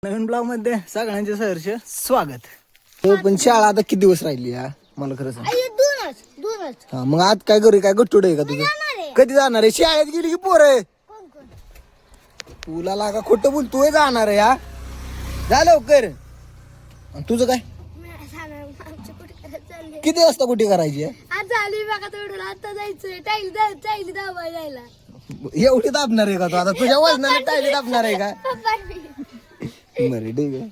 नवीन blog मध्ये सगळ्यांचे सहर्ष स्वागत. तो पण शाळा आता किती दिवस राहिली या मला खरं सांग. हा मग आज काय करू काय गट्टूड आहे का तुझं? कधी जाणार आहे? शाळेत गेली की पोर आहे तुला लागा खोटं बोलतोय जाणार आहे हा जा लवकर. आणि तुझं काय किती वाजता कुठे करायची एवढी दाबणार आहे का तू आता तुझ्या वजनाने टायली दाबणार आहे का? बरे ठीक आहे.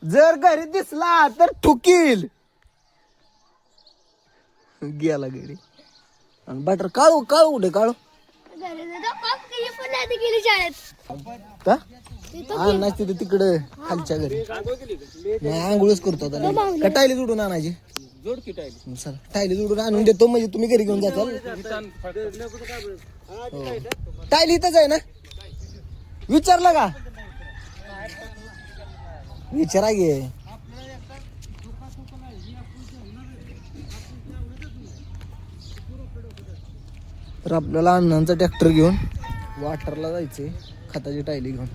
जर घरी दिसला तर ठुकील गेला घरी. आणि बटर काळू काळू कुठे काळू का नाही तिथे तिकडे खालच्या घरी नाही आंघोळच करतो आता. का टायली जोडून आणायची चल टायली जोडून आणून देतो म्हणजे तुम्ही घरी घेऊन जाताल. टायली इथंच आहे ना विचारलं का विचारा गे. तर आपल्याला अण्णांचा ट्रॅक्टर घेऊन वाटरला जायचंय खताची टायली घेऊन.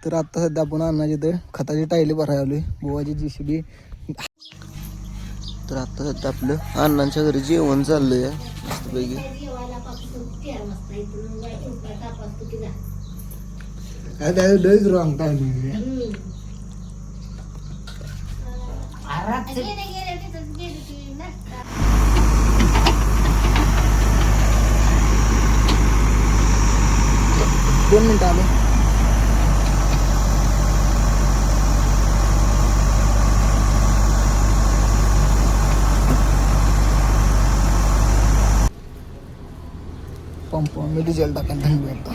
तर आता सध्या आपण अण्णाची तर खताची टायली भरायला आलोय बुवाची JCB. तर आता सध्या आपलं अण्णांच्या घरी जेवण चाललंय मस्तपैकी. रॉंग टायमिंग 2 मिनिटं आले. पंप मी डिझेल टाकायला थांबलो होतो.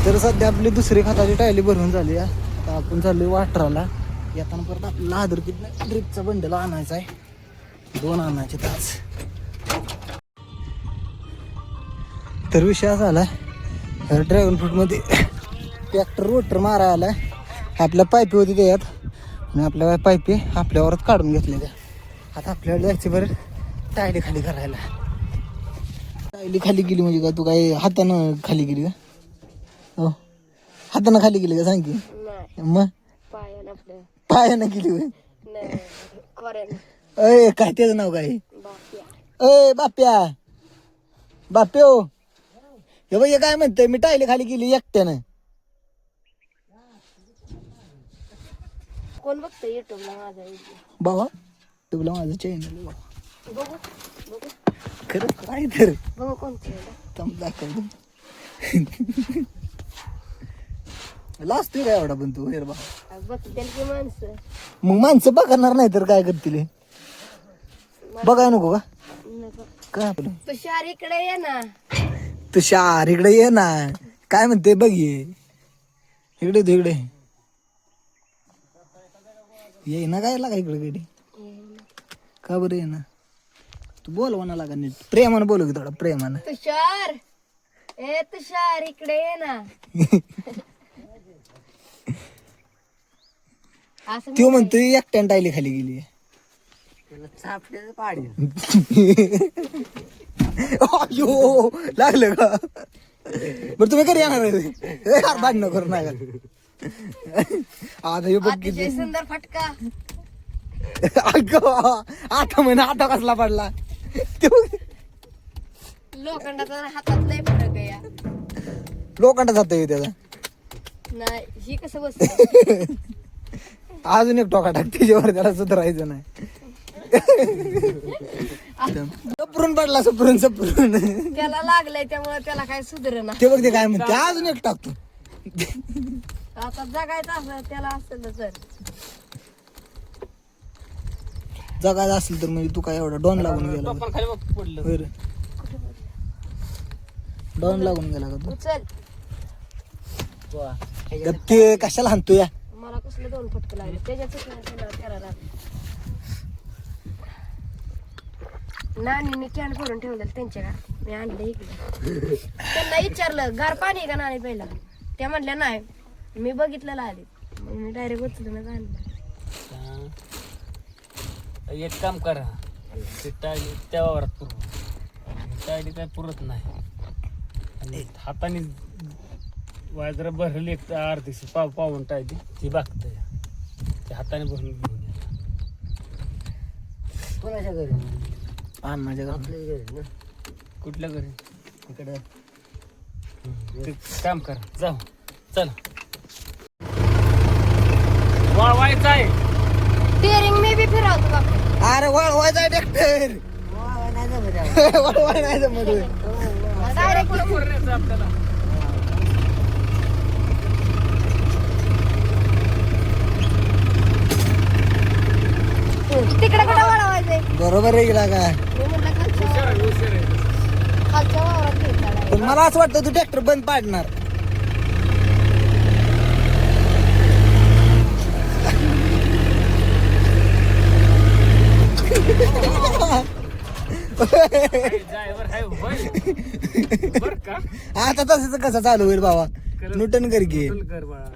तर सध्या आपली दुसरी खताची टायली भरून झाली आहे. आता आपण चाललोय वाटराला. येताना परत आपल्याला हादरकीत ड्रिपचा बंडल आणायचा आहे. 2 आणायचे तास. तर विषय असा आला ड्रॅगन फ्रूटमध्ये ट्रॅक्टर रोटर मारायला आलाय. आपल्या पायपी होती त्यात आणि आपल्या पायपी आपल्यावरच काढून घेतलेल्या. आता आपल्याला जायचं बरं टायली खाली करायला. टायली खाली गेली म्हणजे का तू काय हातानं खाली गेली का? हो हातानं खाली गेली का सांग की. मग पायानं गेली अय काय त्याचं नाव काय? अय बाप्या बाप्यो हे बघ काय म्हणतंय मी टायली खाली गेली एकट्यानं. कोण बघतोय युट्यूबला माझा बाबा तुला माझं चॅनल बाबा खरं काय तर बघू कोणते दाखवतो लास्ट काय एवढा पण तू हेर बा बघतील की माणसं. मग माणसं बघणार नाही तर काय करतील बघाय नको का काय आपलं तुषार इकडे ये ना. तुषार इकडे ये ना काय म्हणते बघ ये इकडे तू इकडे ये ना काय लागा इकडे गाडी का बरं ये ना तू बोलवा ना लागा नीट प्रेमानं बोलू की थोडा प्रेमानं. तुषार ए तुषार इकडे ये ना. असं तो म्हणतोय एकट्यानं टायली खाली गेली. अयो लागलं का बरं तुम्ही कधी येणार आहे भांडणं करू नका. आता हे बघ अतिशय सुंदर फटका. आता महिना आता कसला पडला लोखंडाचा हातात लय फरक आहे या. लोखंडा जातोय त्याचा नाही ही कसं बसत अजून एक टोका टाक त्याच्यावर त्याला सुधारायचं नाही. सपरून पडला सपरून त्याला लागलंय त्यामुळे त्याला काय सुधरेना. ते बघ ते काय म्हणते अजून एक टाकतो. आता जगायचं असं त्याला असेल तर जगायचं असेल तर म्हणजे तू काय एवढा डॉन लागून गेला डॉन लागून गेला का तू उचल. ते कशाला हाणतो या मला कसले 2 फटके लागले त्याच्याच करायला. नानीने कॅन भरून ठेवलेलं त्यांच्या घरात. मी आणलं इकडे. त्यांना विचारलं गार पाणी आहे का नाणी पहिला, त्या म्हणल्या नाही. मी बघितलेलं आधी, मग मी डायरेक्ट उचलूनच आणलं. एक काम करा, ते टाळी त्या वावरात पुरव. टाळी काय पुरत नाही. आणि हाताने जरा भरली एक अर्धीशी पावून टाळी ती बागत ते हाताने भरून घेऊन या. कोणाच्या घरी? अण्णाच्या घरी. कुठल्या घरी? इकडे ते काम करा, जाऊ चला. वाळवायचं आहे. स्टिअरिंग मी बी फिरवतो बापरे. अरे वळवायचा ट्रॅक्टर. वळवाय नाही जमत. डायरेक्ट आपल्याला तिकडे कुठं वळवायचंय? बरोबर आहे गेला का? मी म्हणलं खालच्या वावरात घ्यायचा. पण मला असं वाटतं तू ट्रॅक्टर बंद पाडणार. ड्रायव्हर आहे बर का. आता तसं कसं चालू होईल बाबा? नुटन कर घे. कर बाळा.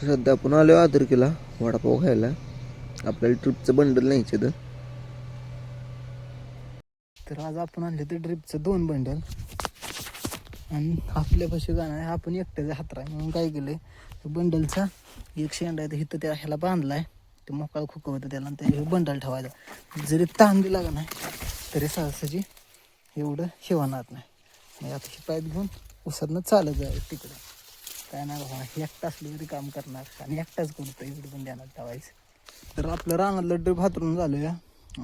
सध्या आपण आलो आदरकीला वडापाव खायला. आपल्याला ट्रिपचं बंडल न्यायचे तर आज आपण आणले तर ट्रिपचं 2 बंडल. आणि आपल्यापाशी गाणं आहे, आपण एकट्याचा हातरा म्हणून काय केलंय, बंडलचा एक शेंडा आहे इथं त्या ह्याला बांधलाय. ते मोकळा खुकवतं त्याला, आणि त्या बंडल ठेवायचा. जरी ताण दिला का नाही तरी सहसाची एवढं शिवणार नाही. मग आता ही पाईप घेऊन उसातनं चालत जाय तिकडे. काय नाही बाबा, एकटा असलं तरी काम करणार आणि एकटाच करतो, इकडे पण ध्यानात ठेवायचं. तर आपलं रानातलं ट्रिप हातरून झालं या.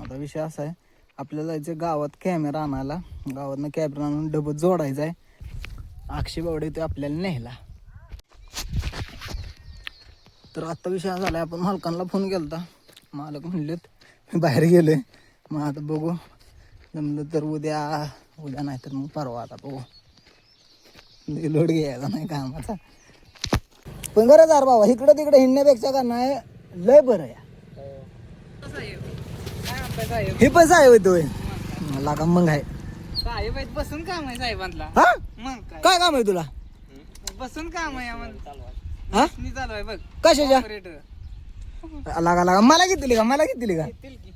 आता विषय असा आहे, आपल्याला जायचं गावात कॅमेरा आणायला. गावातनं कॅमेरा आणून डबल जोडायचा आहे. अक्षय बावडे ते आपल्याला न्यायला. तर आता विषय झाला, आपण मालकांना फोन केला होता. मालक म्हणलेत मी बाहेर गेलोय. मग आता बघू, जमलं तर उद्या नाही तर मग परवा. आता बघू, लोड घ्यायचा नाही कामाचा. पण गरज आहे बाबा, इकडं तिकडे हिंडण्यापेक्षा का नाही लय बरं या. हे पण साहेब येतोय लागा मग आहे. साहेब आहेत, बसून काम आहे साहेबांना. हा मग काय काय काम आहे तुला? बसून काम आहे हा मी चालू आहे बघ. कशाच्या? ऑपरेटर लागा मला घेतली का? मला घेतली का? येतील की.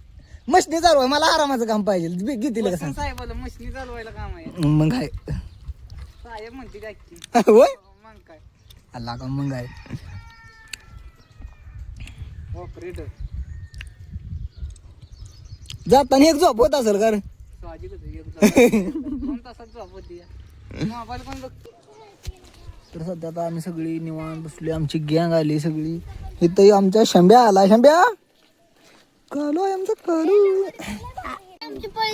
मशनी चालू आहे, मला आरामाचं काम पाहिजे. घेतली का बसून सांग? साहेबाला मशीनी चालवायला काम आहे. मग आहे साहेब म्हणते काय की. होय. मग काय लागा मग आहे. ऑपरेटर जाताना एक झोप होत असेल कारण साहजिकच आहे. 2 तासात जॉब होती. मोबाईल पण बघ. तर सध्या आता आम्ही सगळी निवांत बसली. आमची गँग आली सगळी. इथं आमच्या शंभ्या आला. शंभ्या कालू आहे आमचा कालू.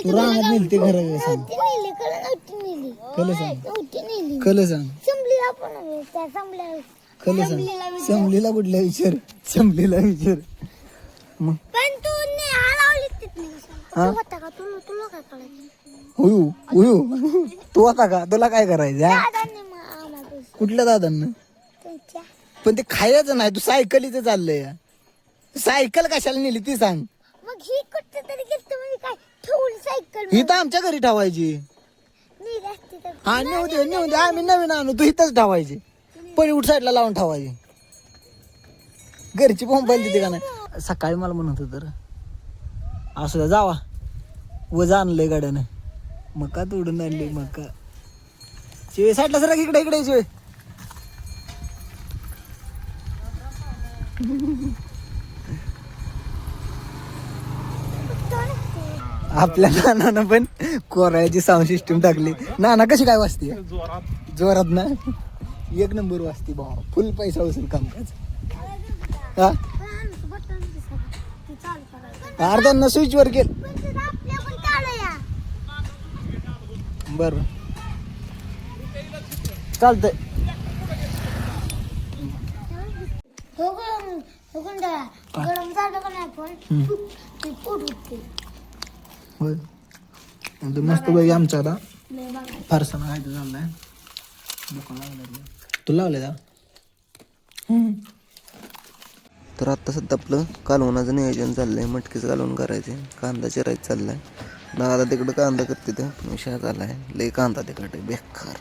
तू रानात नेली ते घर सांग. कल सांग. कल सांग. कल सांग. समलीला कुठल्या विचार? समलीला विचार. मग हा उयू उयू तू आता का? तुला काय करायचं? कुठल्या दादांना? पण ते खायचं नाही. तू सायकलीचं चाललंय. सायकल कशाला नेली ती सांग. ही तर आमच्या घरी ठेवायची. हा नेऊ दे आम्ही नवीन आणू. तू इथंच ठेवायची. पलीउड साईडला लावून ठेवायची. घरची मोबाईल तिथे का नाही. सकाळी मला म्हणत होतं असं जावा वज आणलंय गाड्यानं. मका तोडून आणली. मका शिवे साईडला सर इकडे इकडे शिवे. आपल्या नानानं पण कोराळ्याची साऊंड सिस्टीम टाकली. नाना कशी काय वाजते? जोरात ना. 1 नंबर वाजते भावा. फुल पैसा वसूल कामकाज. हा अर्ध्यांना स्विच वर केल. बर चालतंय. होय मस्त बाई आमचा आता फारसा खायचं चाललाय. तू लावले का? तर आत्ता सध्या आपलं कालवणाचं नियोजन चाललंय. मटकीचं कालवण करायचे, कांदा चिरायचं चाललाय. दादा तिकडं कांदा करते ते विषय झालाय लय कांदा तिकडे बेकार